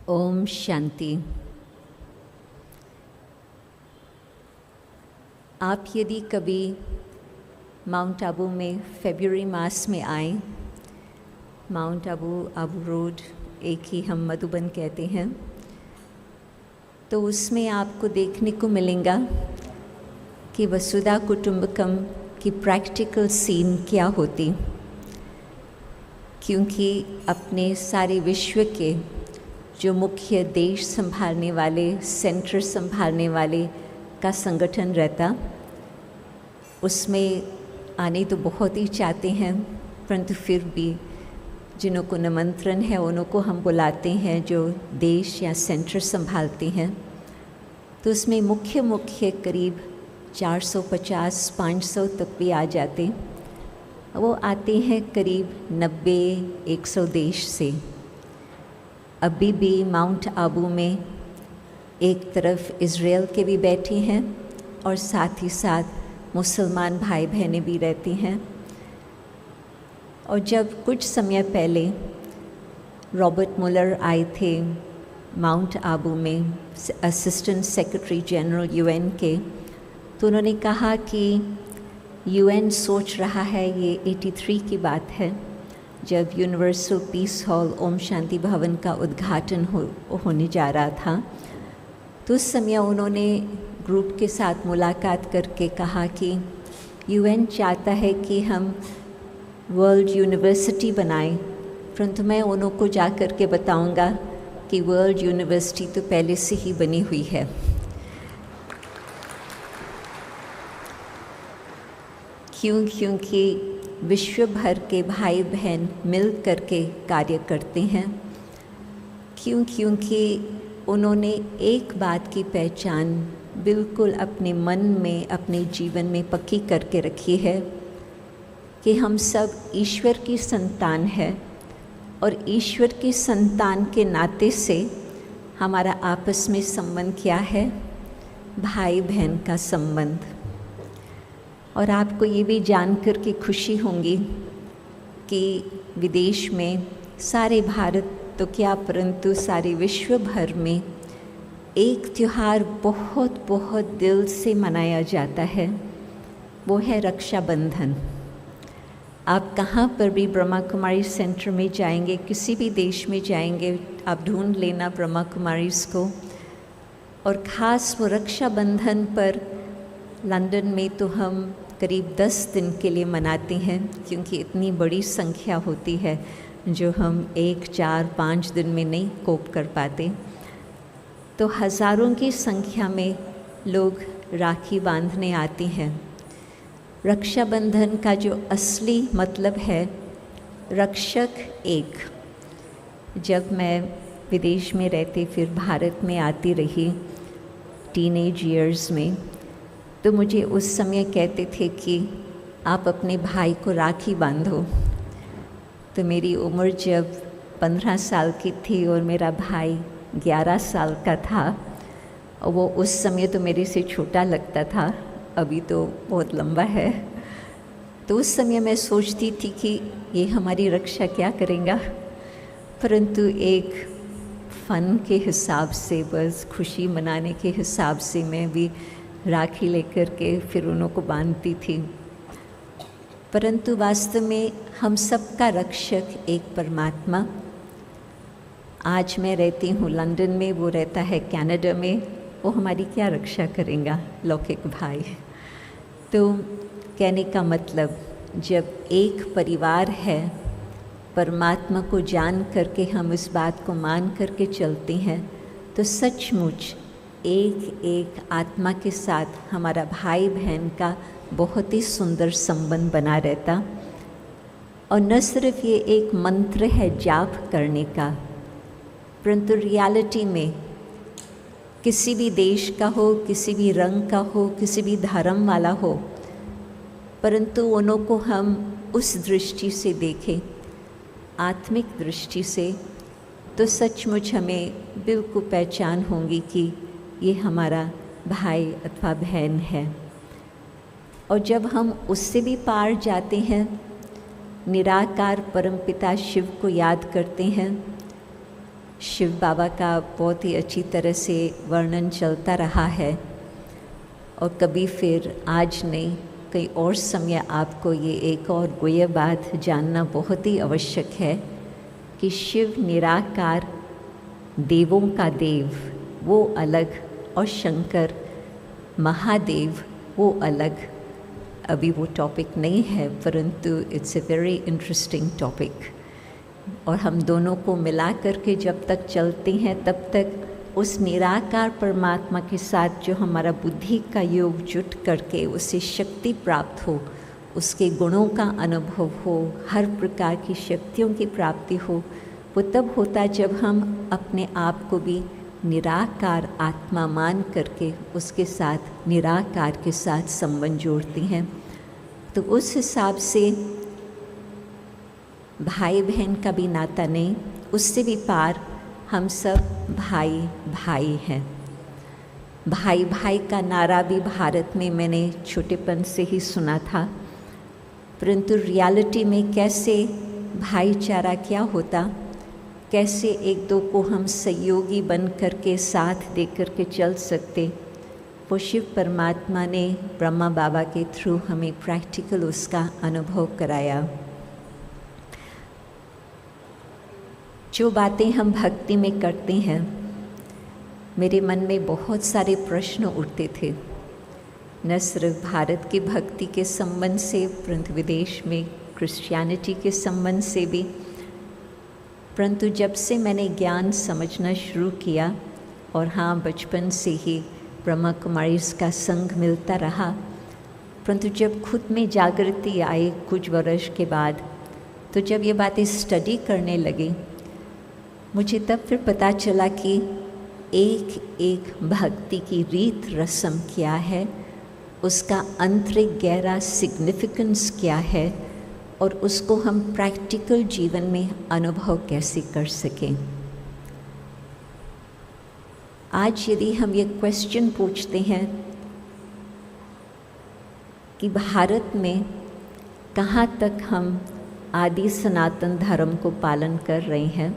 ओम शांति। आप यदि कभी माउंट आबू में फरवरी मास में आए, माउंट आबू रोड एक ही हम मधुबन कहते हैं, तो उसमें आपको देखने को मिलेगा कि वसुधा कुटुंबकम की प्रैक्टिकल सीन क्या होती। क्योंकि अपने सारे विश्व के जो मुख्य देश संभालने वाले, सेंटर संभालने वाले का संगठन रहता, उसमें आने तो बहुत ही चाहते हैं, परंतु फिर भी जिन्हों को निमंत्रण है उन्हों को हम बुलाते हैं जो देश या सेंटर संभालते हैं। तो उसमें मुख्य करीब 450-500 तक भी आ जाते। वो आते हैं करीब 90-100 देश से। अभी भी माउंट आबू में एक तरफ इज़राइल के भी बैठे हैं और साथ ही साथ मुसलमान भाई बहनें भी रहती हैं। और जब कुछ समय पहले रॉबर्ट मुलर आए थे माउंट आबू में, असिस्टेंट सेक्रेटरी जनरल यूएन के, तो उन्होंने कहा कि यूएन सोच रहा है, ये 83 की बात है, जब universal peace hall Om Shanti भवन का उद्घाटन होने जा रहा था, तो उस समय उन्होंने ग्रुप के साथ मुलाकात करके कहा कि यूएन चाहता है कि हम वर्ल्ड यूनिवर्सिटी बनाएं, परंतु मैं उन्हों को जा कर के बताऊंगा कि वर्ल्ड यूनिवर्सिटी तो पहले से ही बनी हुई है। क्योंकि विश्व भर के भाई बहन मिल कर के कार्य करते हैं। क्योंकि उन्होंने एक बात की पहचान बिल्कुल अपने मन में, अपने जीवन में पक्की करके रखी है कि हम सब ईश्वर की संतान है, और ईश्वर की संतान के नाते से हमारा आपस में संबंध क्या है? भाई बहन का संबंध। और आपको ये भी जानकर के खुशी होंगी कि विदेश में, सारे भारत तो क्या परंतु सारे विश्व भर में एक त्यौहार बहुत बहुत दिल से मनाया जाता है, वो है रक्षाबंधन। आप कहाँ पर भी ब्रह्मा कुमारी सेंटर में जाएंगे, किसी भी देश में जाएंगे, आप ढूंढ लेना ब्रह्मा कुमारीज़ को। और ख़ास वो रक्षाबंधन पर लंदन में तो हम करीब 10 दिन के लिए मनाते हैं, क्योंकि इतनी बड़ी संख्या होती है जो हम 1, 4, 5 दिन में नहीं कोप कर पाते। तो हज़ारों की संख्या में लोग राखी बांधने आते हैं। रक्षाबंधन का जो असली मतलब है, रक्षक एक। जब मैं विदेश में रहते फिर भारत में आती रही टीनेज ईयर्स में, तो मुझे उस समय कहते थे कि आप अपने भाई को राखी बांधो। तो मेरी उम्र जब 15 साल की थी और मेरा भाई 11 साल का था, और वो उस समय तो मेरे से छोटा लगता था, अभी तो बहुत लंबा है। तो उस समय मैं सोचती थी कि ये हमारी रक्षा क्या करेगा, परंतु एक फ़न के हिसाब से, बस खुशी मनाने के हिसाब से मैं भी राखी लेकर के फिर उन्हों को बांधती थी। परंतु वास्तव में हम सबका रक्षक एक परमात्मा। आज मैं रहती हूँ लंदन में, वो रहता है कनाडा में, वो हमारी क्या रक्षा करेगा, लौकिक भाई। तो कहने का मतलब, जब एक परिवार है, परमात्मा को जान करके हम इस बात को मान करके चलते हैं, तो सचमुच एक एक आत्मा के साथ हमारा भाई बहन का बहुत ही सुंदर संबंध बना रहता। और न सिर्फ ये एक मंत्र है जाप करने का, परंतु रियलिटी में किसी भी देश का हो, किसी भी रंग का हो, किसी भी धर्म वाला हो, परंतु उन्हों को हम उस दृष्टि से देखें, आत्मिक दृष्टि से, तो सचमुच हमें बिल्कुल पहचान होगी कि ये हमारा भाई अथवा बहन है। और जब हम उससे भी पार जाते हैं, निराकार परमपिता शिव को याद करते हैं, शिव बाबा का बहुत ही अच्छी तरह से वर्णन चलता रहा है और कभी फिर आज नहीं कई और समय आपको ये एक और गुह्य बात जानना बहुत ही आवश्यक है कि शिव निराकार देवों का देव वो अलग और शंकर महादेव वो अलग। अभी वो टॉपिक नहीं है परंतु it's a very interesting topic और हम दोनों को मिला करके जब तक चलते हैं तब तक उस निराकार परमात्मा के साथ जो हमारा बुद्धि का योग जुट करके उससे शक्ति प्राप्त हो, उसके गुणों का अनुभव हो, हर प्रकार की शक्तियों की प्राप्ति हो, वो तब होता जब हम अपने आप को भी निराकार आत्मा मान करके उसके साथ निराकार के साथ संबंध जोड़ते हैं। तो उस हिसाब से भाई बहन का भी नाता नहीं, उससे भी पार हम सब भाई भाई हैं। भाई भाई का नारा भी भारत में मैंने छोटेपन से ही सुना था, परंतु रियलिटी में कैसे भाईचारा क्या होता, कैसे एक दो को हम सहयोगी बन करके साथ दे करके चल सकते, वो शिव परमात्मा ने ब्रह्मा बाबा के थ्रू हमें प्रैक्टिकल उसका अनुभव कराया। जो बातें हम भक्ति में करते हैं, मेरे मन में बहुत सारे प्रश्न उठते थे, न सिर्फ भारत की भक्ति के संबंध से परंतु विदेश में क्रिश्चियनिटी के संबंध से भी। परंतु जब से मैंने ज्ञान समझना शुरू किया और हाँ बचपन से ही ब्रह्मा कुमारीज़ का संग मिलता रहा, परंतु जब खुद में जागृति आई कुछ वर्ष के बाद, तो जब ये बातें स्टडी करने लगी मुझे तब फिर पता चला कि एक एक भक्ति की रीत रस्म क्या है, उसका आंतरिक गहरा सिग्निफिकेंस क्या है और उसको हम प्रैक्टिकल जीवन में अनुभव कैसे कर सकें। आज यदि हम ये क्वेश्चन पूछते हैं कि भारत में कहाँ तक हम आदि सनातन धर्म को पालन कर रहे हैं,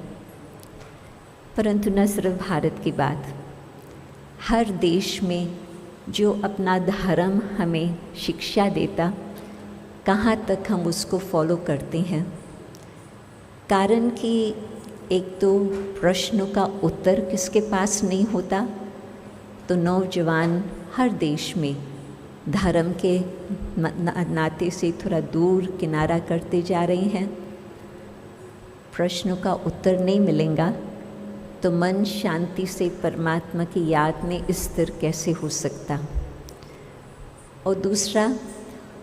परंतु न सिर्फ भारत की बात, हर देश में जो अपना धर्म हमें शिक्षा देता, कहाँ तक हम उसको फॉलो करते हैं। कारण कि एक तो प्रश्नों का उत्तर किसके पास नहीं होता, तो नौजवान हर देश में धर्म के नाते से थोड़ा दूर किनारा करते जा रहे हैं। प्रश्नों का उत्तर नहीं मिलेगा तो मन शांति से परमात्मा की याद में स्थिर कैसे हो सकता। और दूसरा,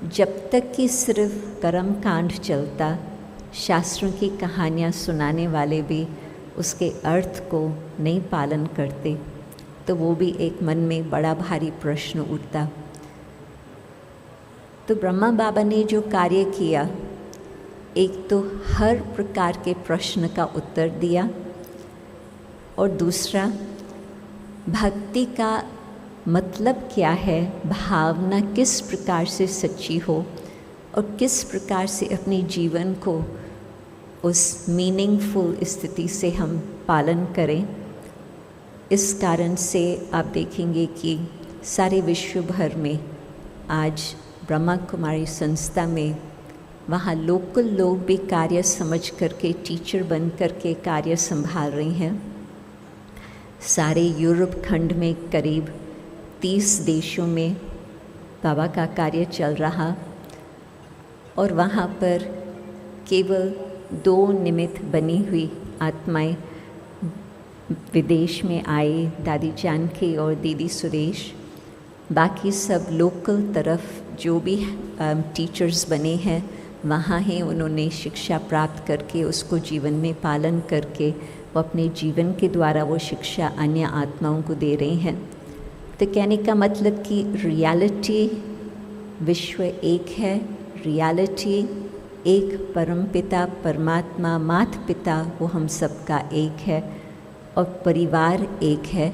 जब तक कि सिर्फ कर्म कांड चलता, शास्त्रों की कहानियाँ सुनाने वाले भी उसके अर्थ को नहीं पालन करते, तो वो भी एक मन में बड़ा भारी प्रश्न उठता। तो ब्रह्मा बाबा ने जो कार्य किया, एक तो हर प्रकार के प्रश्न का उत्तर दिया और दूसरा भक्ति का मतलब क्या है, भावना किस प्रकार से सच्ची हो और किस प्रकार से अपने जीवन को उस मीनिंगफुल स्थिति से हम पालन करें। इस कारण से आप देखेंगे कि सारे विश्व भर में आज ब्रह्मा कुमारी संस्था में वहाँ लोकल लोग भी कार्य समझ करके टीचर बन करके कार्य संभाल रही हैं। सारे यूरोप खंड में करीब 30 देशों में बाबा का कार्य चल रहा और वहाँ पर केवल 2 निमित्त बनी हुई आत्माएं विदेश में आई, दादी जानकी और दीदी सुरेश। बाकी सब लोकल तरफ जो भी टीचर्स बने हैं वहाँ ही उन्होंने शिक्षा प्राप्त करके उसको जीवन में पालन करके वो अपने जीवन के द्वारा वो शिक्षा अन्य आत्माओं को दे रहे हैं। तो कहने का मतलब कि रियलिटी विश्व एक है, रियलिटी एक परमपिता परमात्मा माता पिता वो हम सबका एक है और परिवार एक है।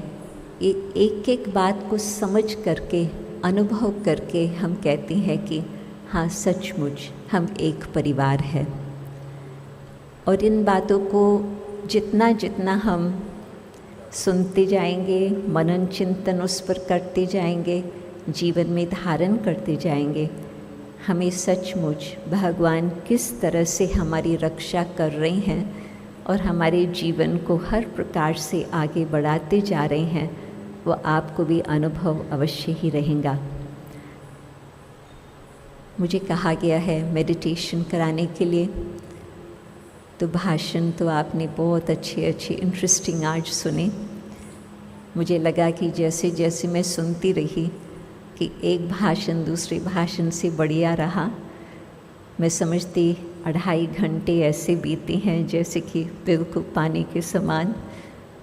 एक एक बात को समझ करके अनुभव करके हम कहते हैं कि हाँ सचमुच हम एक परिवार है। और इन बातों को जितना जितना हम सुनते जाएंगे, मनन चिंतन उस पर करते जाएंगे, जीवन में धारण करते जाएंगे, हमें सचमुच भगवान किस तरह से हमारी रक्षा कर रहे हैं और हमारे जीवन को हर प्रकार से आगे बढ़ाते जा रहे हैं, वो आपको भी अनुभव अवश्य ही रहेगा। मुझे कहा गया है मेडिटेशन कराने के लिए, तो भाषण तो आपने बहुत अच्छे इंटरेस्टिंग आज सुने। मुझे लगा कि जैसे जैसे मैं सुनती रही कि एक भाषण दूसरे भाषण से बढ़िया रहा, मैं समझती 2.5 घंटे ऐसे बीते हैं जैसे कि बिल्कुल पानी के समान।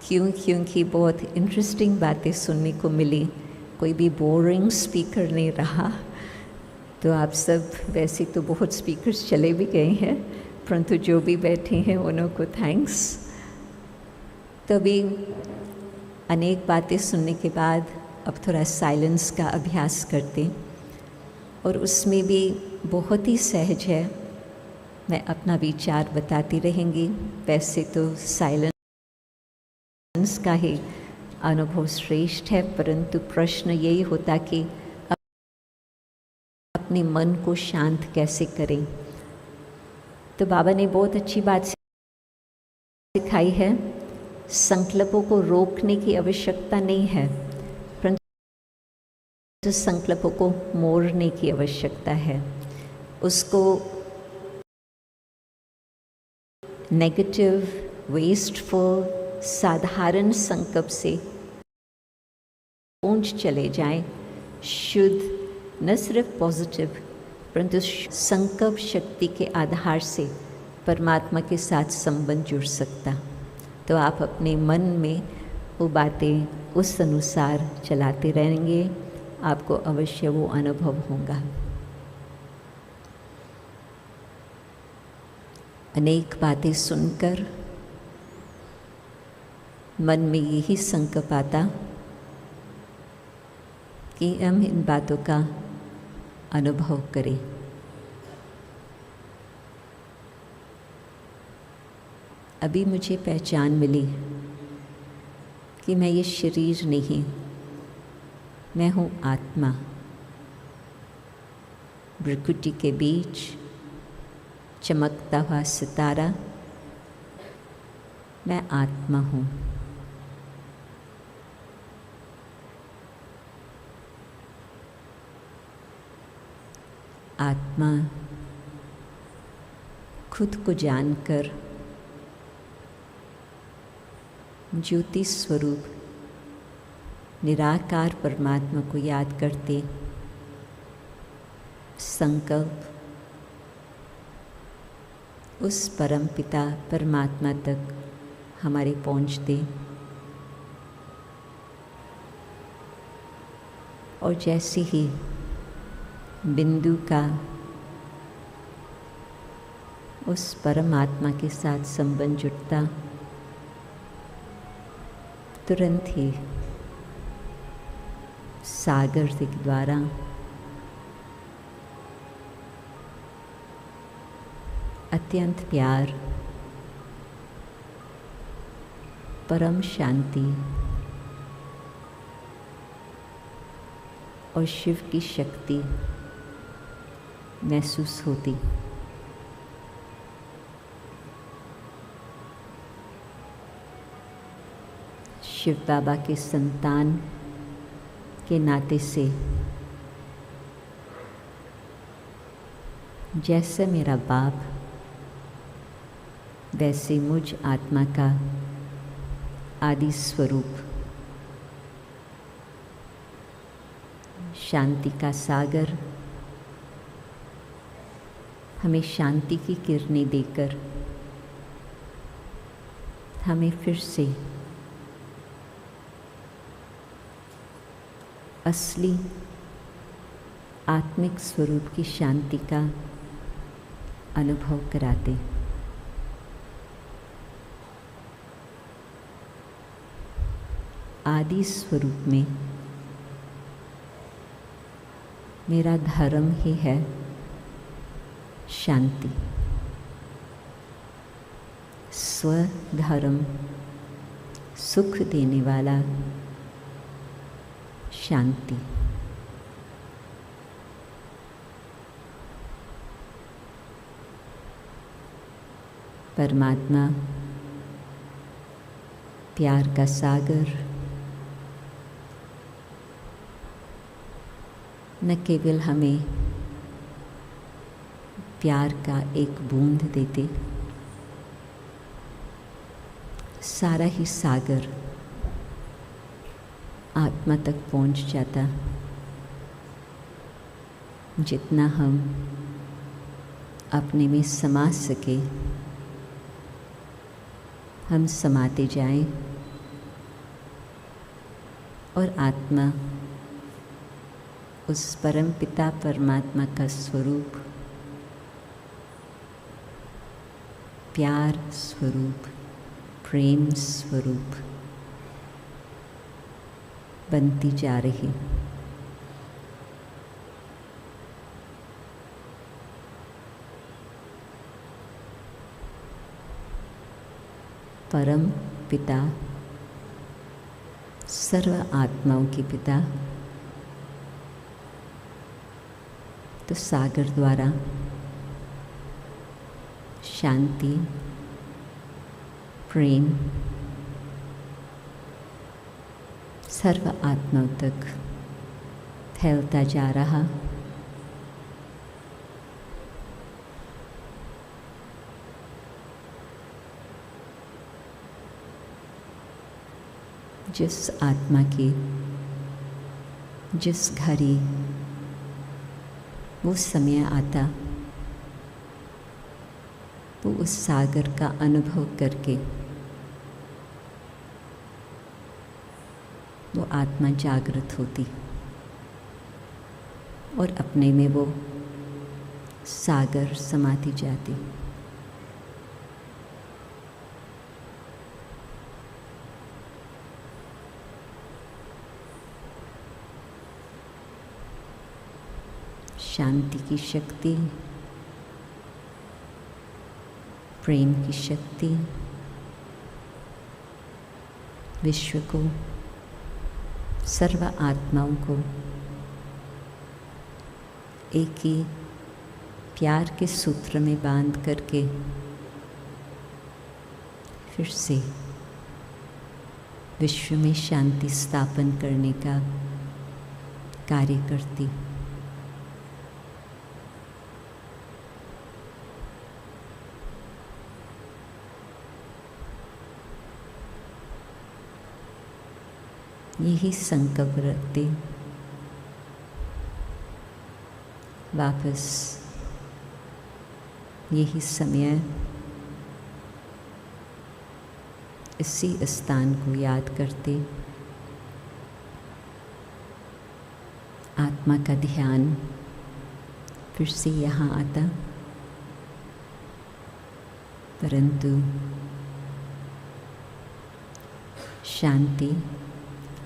क्योंकि बहुत इंटरेस्टिंग बातें सुनने को मिली, कोई भी बोरिंग स्पीकर नहीं रहा। तो आप सब, वैसे तो बहुत स्पीकर्स चले भी गए हैं, परंतु जो भी बैठे हैं उन्हों को थैंक्स। तभी अनेक बातें सुनने के बाद अब थोड़ा साइलेंस का अभ्यास करते, और उसमें भी बहुत ही सहज है, मैं अपना विचार बताती रहेंगी। वैसे तो साइलेंस का ही अनुभव श्रेष्ठ है, परंतु प्रश्न यही होता कि अपने मन को शांत कैसे करें। तो बाबा ने बहुत अच्छी बात सिखाई है, संकल्पों को रोकने की आवश्यकता नहीं है, परंतु संकल्पों को मोड़ने की आवश्यकता है। उसको नेगेटिव, वेस्टफुल, साधारण संकल्प से पहुंच चले जाएं, शुद्ध, न सिर्फ पॉजिटिव परंतु संकल्प शक्ति के आधार से परमात्मा के साथ संबंध जुड़ सकता। तो आप अपने मन में वो बातें उस अनुसार चलाते रहेंगे, आपको अवश्य वो अनुभव होगा। अनेक बातें सुनकर मन में यही संकल्प आता कि हम इन बातों का अनुभव करें। अभी मुझे पहचान मिली कि मैं ये शरीर नहीं, मैं हूँ आत्मा। प्रकृति के बीच चमकता हुआ सितारा, मैं आत्मा हूँ। आत्मा खुद को जानकर ज्योति स्वरूप निराकार परमात्मा को याद करते, संकल्प उस परम पिता परमात्मा तक हमारे पहुँचते, और जैसे ही बिंदु का उस परमात्मा के साथ संबंध जुड़ता, तुरंत ही सागर के द्वारा अत्यंत प्यार, परम शांति और शिव की शक्ति महसूस होती। शिव बाबा के संतान के नाते से जैसे मेरा बाप, वैसे मुझ आत्मा का आदि स्वरूप, शांति का सागर, हमें शांति की किरणें देकर हमें फिर से असली आत्मिक स्वरूप की शांति का अनुभव कराते। आदि स्वरूप में मेरा धर्म ही है शांति। स्वधर्म सुख देने वाला शांति। परमात्मा प्यार का सागर न केवल हमें प्यार का एक बूंद देते, सारा ही सागर आत्मा तक पहुंच जाता। जितना हम अपने में समा सके हम समाते जाएं और आत्मा उस परम पिता परमात्मा का स्वरूप, प्यार स्वरूप, प्रेम स्वरूप बनती जा रही। परम पिता सर्व आत्माओं के पिता तो सागर द्वारा शांति, प्रेम सर्व आत्माओं तक फैलता जा रहा। जिस आत्मा की जिस घड़ी वो समय आता, वो उस सागर का अनुभव करके वो आत्मा जागृत होती और अपने में वो सागर समाती जाती। शांति की शक्ति, प्रेम की शक्ति विश्व को, सर्व आत्माओं को एक ही प्यार के सूत्र में बांध करके फिर से विश्व में शांति स्थापन करने का कार्य करती। यही संकल्प रखते वापस यही समय इसी स्थान को याद करते आत्मा का ध्यान फिर से यहाँ आता, परंतु शांति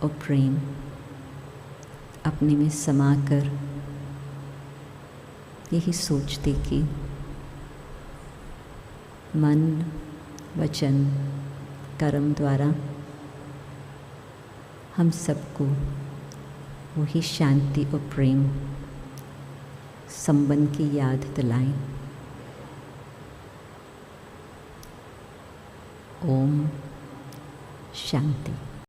और प्रेम अपने में समाकर यही सोचते कि मन, वचन, कर्म द्वारा हम सबको वही शांति और प्रेम संबंध की याद दिलाएं। ओम शांति।